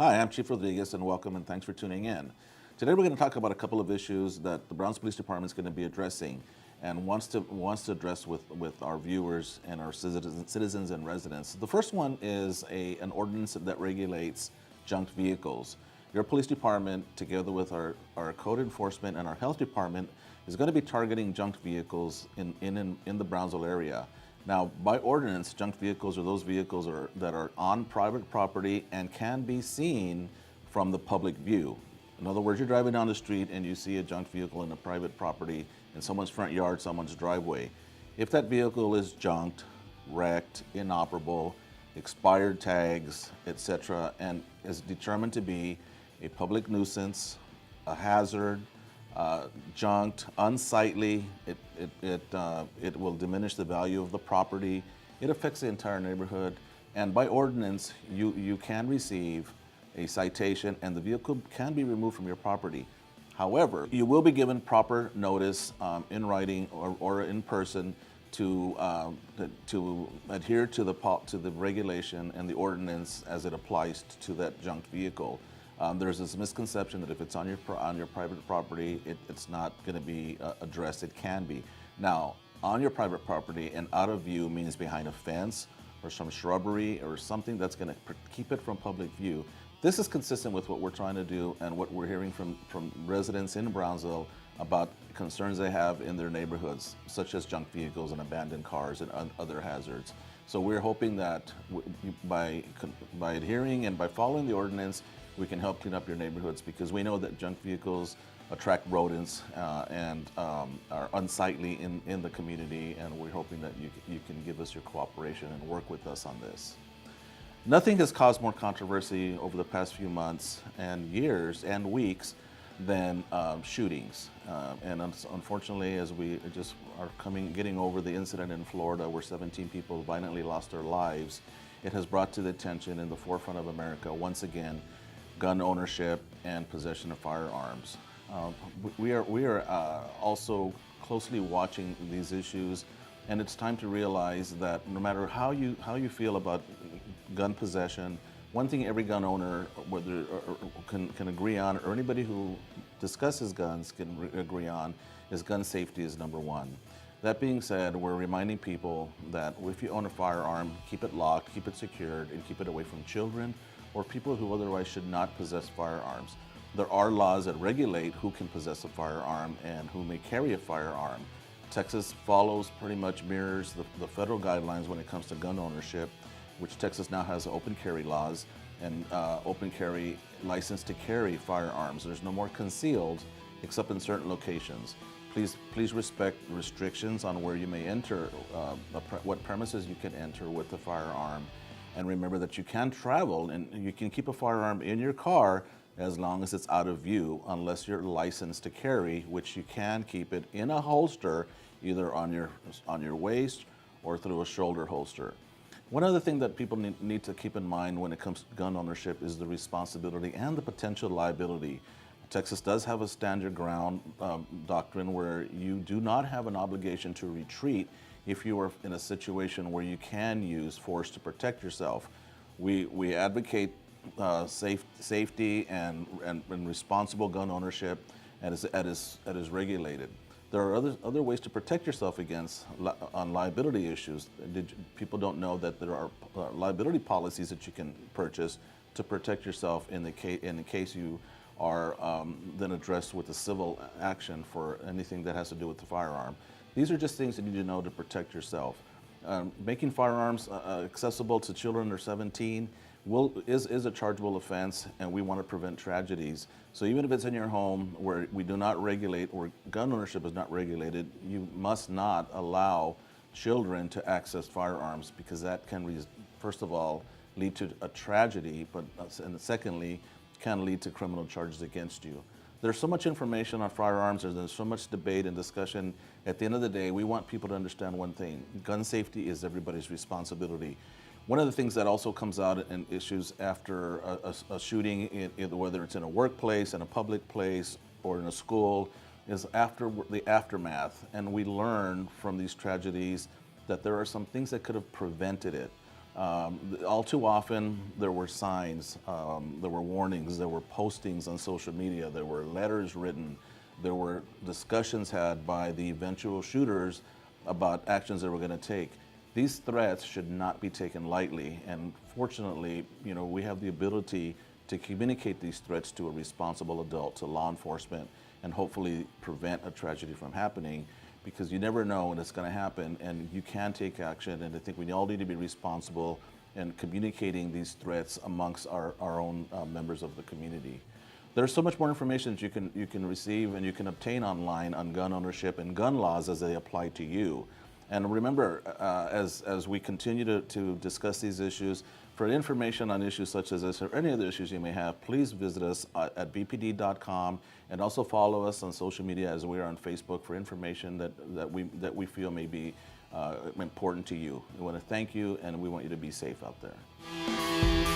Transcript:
Hi, I'm Chief Rodriguez, and welcome, and thanks for tuning in. Today we're going to talk about a couple of issues that the Browns Police Department is going to be addressing and wants to address with our viewers and our citizens and residents. The first one is an ordinance that regulates junked vehicles. Your police department, together with our code enforcement and our health department, is going to be targeting junked vehicles in the Brownsville area. Now, by ordinance, junked vehicles are those vehicles that are on private property and can be seen from the public view. In other words, you're driving down the street and you see a junked vehicle in a private property in someone's front yard, someone's driveway. If that vehicle is junked, wrecked, inoperable, expired tags, etc., and is determined to be a public nuisance, a hazard, junked, unsightly, it will diminish the value of the property. It affects the entire neighborhood, and by ordinance, you can receive a citation and the vehicle can be removed from your property. However, you will be given proper notice in writing or in person to adhere to the regulation and the ordinance as it applies to that junked vehicle. There's this misconception that if it's on your private property, it's not going to be addressed. It can be. Now, on your private property and out of view means behind a fence or some shrubbery or something that's going to keep it from public view. This is consistent with what we're trying to do and what we're hearing from residents in Brownsville about concerns they have in their neighborhoods, such as junk vehicles and abandoned cars and other hazards. So we're hoping that by adhering and by following the ordinance, we can help clean up your neighborhoods, because we know that junk vehicles attract rodents and are unsightly in the community, and we're hoping that you can give us your cooperation and work with us on this. Nothing has caused more controversy over the past few months and years and weeks than shootings. And unfortunately, as we just are getting over the incident in Florida where 17 people violently lost their lives, it has brought to the attention in the forefront of America once again gun ownership and possession of firearms. We are also closely watching these issues, and it's time to realize that no matter how you feel about gun possession, one thing every gun owner can agree on, or anybody who discusses guns can agree on, is gun safety is number one. That being said, we're reminding people that if you own a firearm, keep it locked, keep it secured, and keep it away from children or people who otherwise should not possess firearms. There are laws that regulate who can possess a firearm and who may carry a firearm. Texas pretty much mirrors the federal guidelines when it comes to gun ownership, which Texas now has open carry laws and open carry license to carry firearms. There's no more concealed except in certain locations. Please respect restrictions on where you may enter, what premises you can enter with the firearm. And remember that you can travel and you can keep a firearm in your car as long as it's out of view, unless you're licensed to carry, which you can keep it in a holster, either on your waist or through a shoulder holster. One other thing that people need to keep in mind when it comes to gun ownership is the responsibility and the potential liability. Texas does have a stand your ground doctrine where you do not have an obligation to retreat if you are in a situation where you can use force to protect yourself. We advocate safety and responsible gun ownership as is regulated. There are other ways to protect yourself on liability issues. People don't know that there are liability policies that you can purchase to protect yourself in the case you are then addressed with a civil action for anything that has to do with the firearm. These are just things that you need to know to protect yourself. Making firearms accessible to children under 17 is a chargeable offense, and we want to prevent tragedies. So even if it's in your home where we do not regulate, or gun ownership is not regulated, you must not allow children to access firearms, because that can, first of all, lead to a tragedy, and secondly, can lead to criminal charges against you. There's so much information on firearms, there's so much debate and discussion. At the end of the day, we want people to understand one thing: gun safety is everybody's responsibility. One of the things that also comes out in issues after a shooting, whether it's in a workplace, in a public place, or in a school, is after the aftermath. And we learn from these tragedies that there are some things that could have prevented it. All too often, there were signs, there were warnings, there were postings on social media, there were letters written, there were discussions had by the eventual shooters about actions they were going to take. These threats should not be taken lightly, and fortunately, we have the ability to communicate these threats to a responsible adult, to law enforcement, and hopefully prevent a tragedy from happening, because you never know when it's going to happen, and you can take action. And I think we all need to be responsible in communicating these threats amongst our own members of the community. There's so much more information that you can receive and you can obtain online on gun ownership and gun laws as they apply to you. And remember, as we continue to discuss these issues, for information on issues such as this or any other issues you may have, please visit us at bpd.com, and also follow us on social media as we are on Facebook for information that we feel may be important to you. We want to thank you, and we want you to be safe out there.